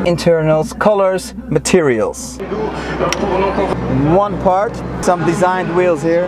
Internals, colors, materials. One part, some designed wheels here.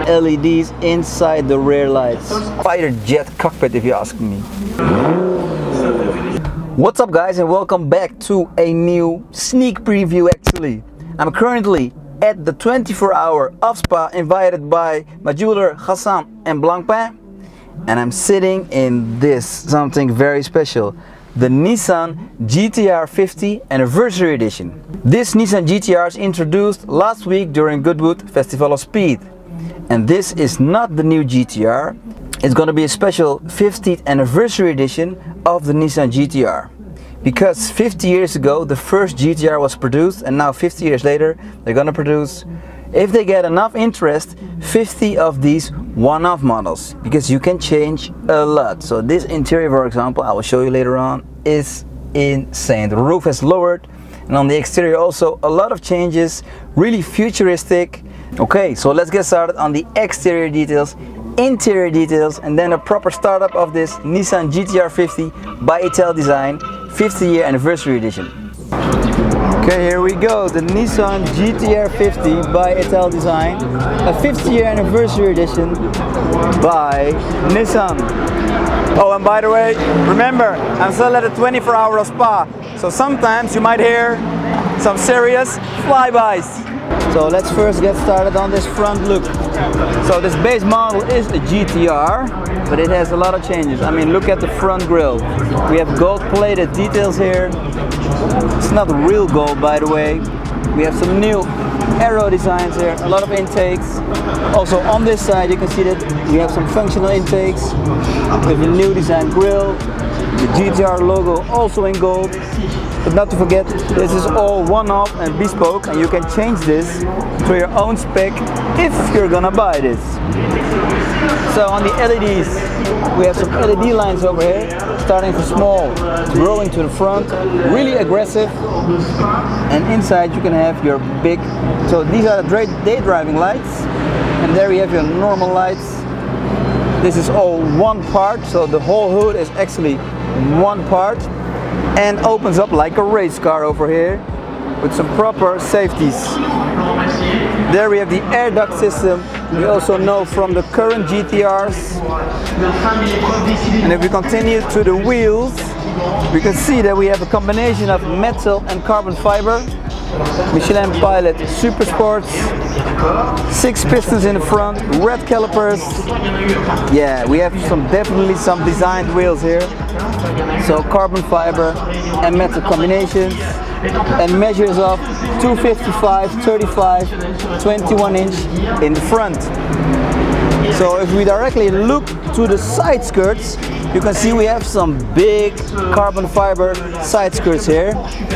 LEDs inside the rear lights. Fighter jet cockpit if you ask me. What's up guys, and welcome back to a new sneak preview actually. I'm currently at the 24-hour of Spa, invited by my jeweler Hassan and Blancpain, and I'm sitting in this something very special, the Nissan GT-R50 Anniversary Edition. This Nissan GT-R is introduced last week during Goodwood Festival of Speed, and this is not the new GT-R. It's going to be a special 50th Anniversary Edition of the Nissan GT-R. Because 50 years ago the first GT-R was produced, and now 50 years later they're gonna produce, if they get enough interest, 50 of these one-off models, because you can change a lot. So this interior, for example, I will show you later on, is insane. The roof has lowered, and on the exterior also a lot of changes, really futuristic. Okay, so let's get started on the exterior details, interior details, and then a proper startup of this Nissan GT-R50 by Italdesign 50-year anniversary edition. Okay, here we go, the Nissan GT-R50 by Italdesign, a 50-year anniversary edition by Nissan. Oh, and by the way, remember, I'm still at a 24-hour Spa, so sometimes you might hear some serious flybys. So let's first get started on this front look. So this base model is a GT-R, but it has a lot of changes. I mean, look at the front grille. We have gold plated details here. It's not real gold, by the way. We have some new aero designs here, a lot of intakes. Also on this side you can see that we have some functional intakes with a new design grille. The GT-R logo also in gold. But not to forget, this is all one-off and bespoke, and you can change this to your own spec if you're gonna buy this. So on the LEDs, we have some LED lines over here, starting from small, growing to the front, really aggressive. And inside you can have your big, so these are the day driving lights, and there you have your normal lights. This is all one part, so the whole hood is actually one part, and opens up like a race car over here with some proper safeties. There we have the air duct system, we also know from the current GT-Rs. And if we continue to the wheels, we can see that we have a combination of metal and carbon fiber. Michelin Pilot Super Sports, 6 pistons in the front, red calipers. Yeah, we have definitely some designed wheels here. So carbon fiber and metal combinations, and measures of 255, 35, 21 inch in the front. So if we directly look to the side skirts, you can see we have some big carbon fiber side skirts here.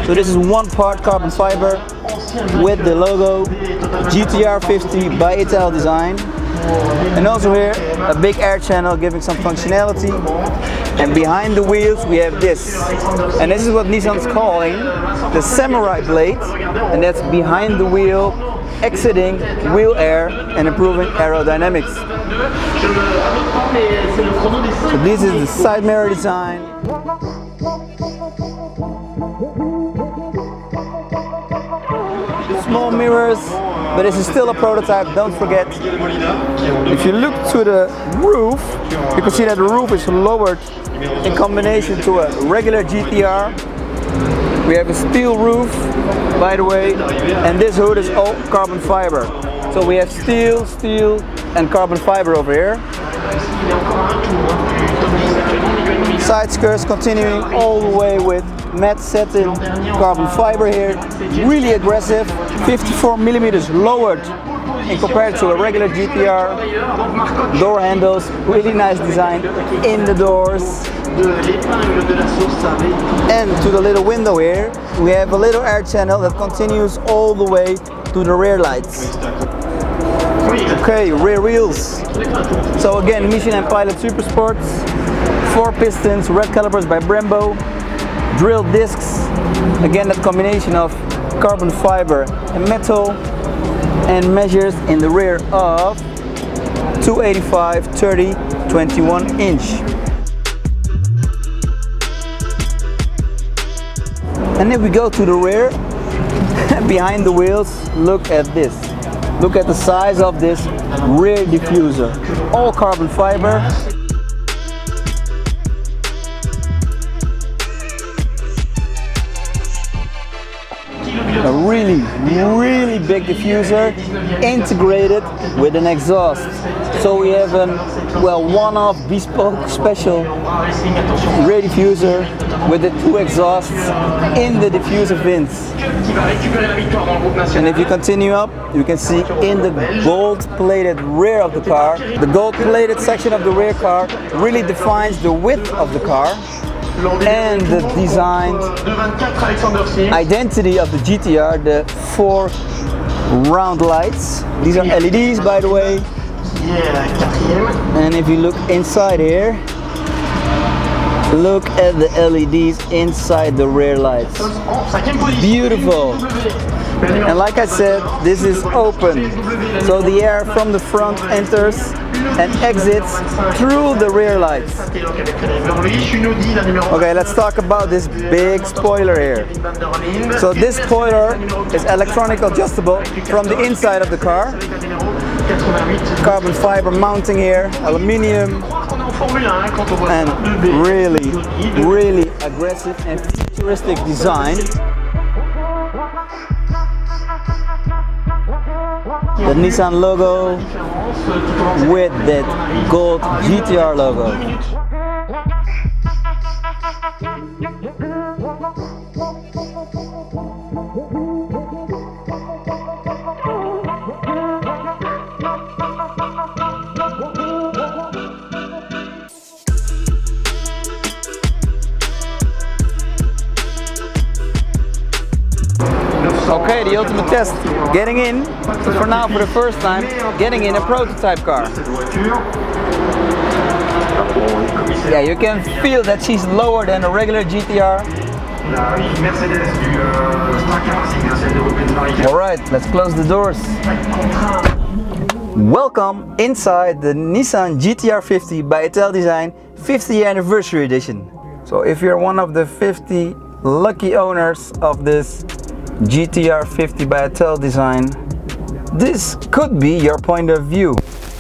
So this is one part carbon fiber with the logo GT-R50 by Italdesign. And also here a big air channel giving some functionality. And behind the wheels we have this. And this is what Nissan's calling the Samurai blade. And that's behind the wheel, exiting wheel air and improving aerodynamics. So this is the side mirror design. Small mirrors, but this is still a prototype, don't forget. If you look to the roof, you can see that the roof is lowered in combination to a regular GT-R. We have a steel roof, by the way, and this hood is all carbon fiber. So we have steel, and carbon fiber over here. Side skirts continuing all the way with matte satin carbon fiber here. Really aggressive, 54 millimeters lowered in compared to a regular GT-R. Door handles, really nice design in the doors. And to the little window here, we have a little air channel that continues all the way to the rear lights. Okay, rear wheels. So again, Michelin Pilot Super Sports, 4 pistons, red calipers by Brembo, drilled discs. Again, that combination of carbon fiber and metal, and measures in the rear of 285, 30, 21 inch. And if we go to the rear, behind the wheels, look at this. Look at the size of this rear diffuser. All carbon fiber. A really big diffuser integrated with an exhaust. So we have a one-off bespoke special rear diffuser with the 2 exhausts in the diffuser vents. And if you continue up, you can see in the gold-plated rear of the car, the gold-plated section of the rear car really defines the width of the car and the design identity of the GTR, the 4 round lights. These are LEDs, by the way. And if you look inside here, look at the LEDs inside the rear lights. Beautiful. And like I said, this is open, so the air from the front enters and exits through the rear lights. Okay, let's talk about this big spoiler here. So this spoiler is electronic adjustable from the inside of the car. Carbon fiber mounting here, aluminium, and really aggressive and futuristic design. The Nissan logo with that gold GTR logo. Okay, the ultimate test, getting in, but for now, for the first time, getting in a prototype car. Yeah, you can feel that she's lower than a regular GTR. Alright, let's close the doors. Welcome inside the Nissan GTR50 by Italdesign 50th anniversary edition. So if you're one of the 50 lucky owners of this GTR50 by Italdesign, this could be your point of view.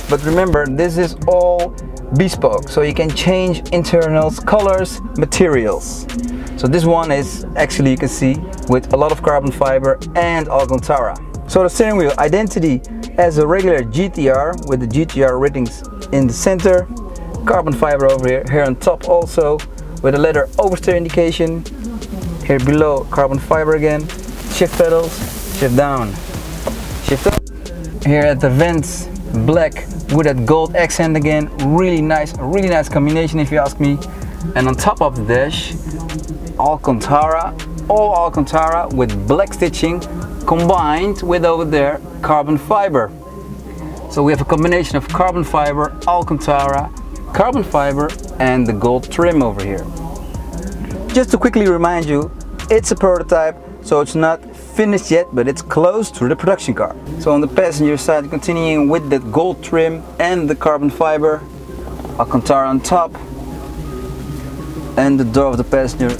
But remember, this is all bespoke, so you can change internals, colors, materials. So this one is actually, you can see, with a lot of carbon fiber and Alcantara. So the steering wheel identity as a regular GTR with the GTR ratings in the center, carbon fiber over here on top also with a letter oversteer indication. Here below, carbon fiber again. Shift pedals, shift down, shift up. Here at the vents, black with that gold accent again. Really nice combination if you ask me. And on top of the dash, Alcantara, all Alcantara with black stitching combined with over there carbon fiber. So we have a combination of carbon fiber, Alcantara, carbon fiber and the gold trim over here. Just to quickly remind you, it's a prototype, so it's not finished yet, but it's close to the production car. So on the passenger side, continuing with that gold trim and the carbon fiber, Alcantara on top, and the door of the passenger,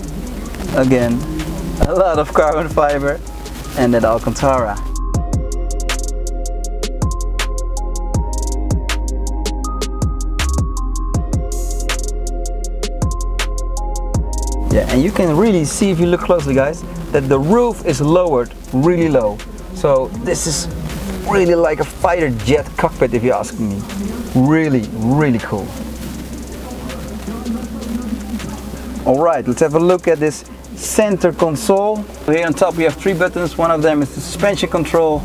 again, a lot of carbon fiber and that Alcantara. Yeah, and you can really see if you look closely, guys, that the roof is lowered really low. So this is really like a fighter jet cockpit if you ask me. Really cool. Alright, let's have a look at this center console. Here on top we have 3 buttons. One of them is the suspension control.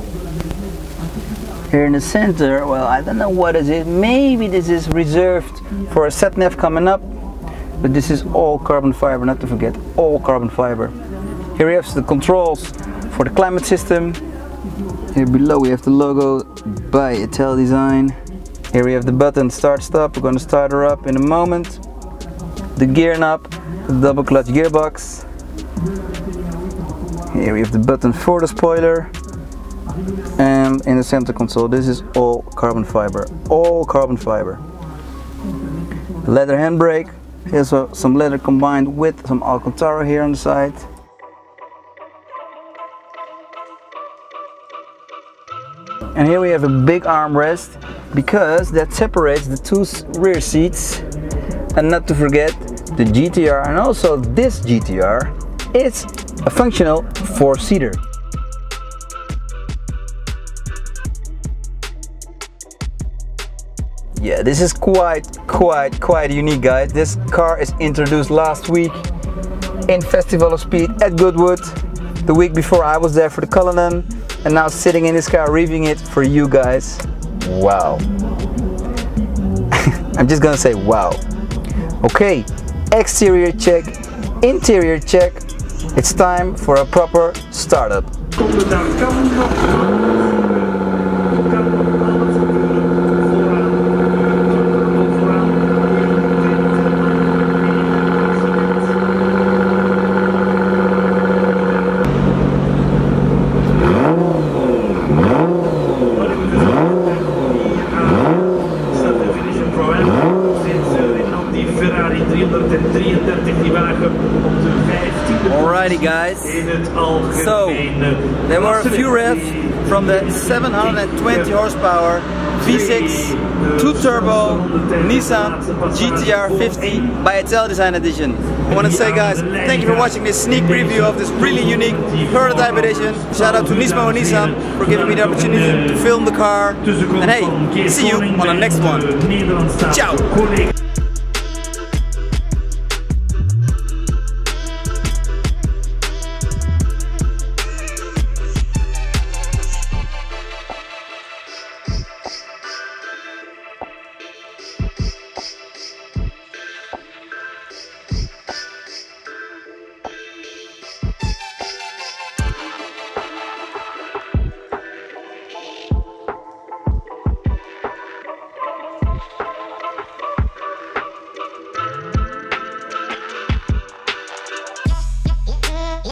Here in the center, well, I don't know what is it. Maybe this is reserved for a sat nav coming up. But this is all carbon fiber, not to forget, all carbon fiber. Here we have the controls for the climate system. Here below we have the logo by Italdesign. Here we have the button start stop. We're going to start her up in a moment. The gear knob, the double clutch gearbox. Here we have the button for the spoiler. And in the center console, this is all carbon fiber, all carbon fiber. Leather handbrake. Here's some leather combined with some Alcantara here on the side. And here we have a big armrest because that separates the two rear seats. And not to forget the GTR and also this GTR, it's a functional 4-seater. Yeah, this is quite unique, guys. This car is introduced last week in Festival of Speed at Goodwood. The week before I was there for the Cullinan, and now sitting in this car reviewing it for you guys. Wow. I'm just gonna say wow. Okay, exterior check, interior check. It's time for a proper startup. Alrighty guys, so there were a few revs from the 720 horsepower V6 2-turbo Nissan GT-R50 by Italdesign edition. I want to say guys, thank you for watching this sneak preview of this really unique prototype edition. Shout out to Nismo and Nissan for giving me the opportunity to film the car. And hey, see you on the next one. Ciao!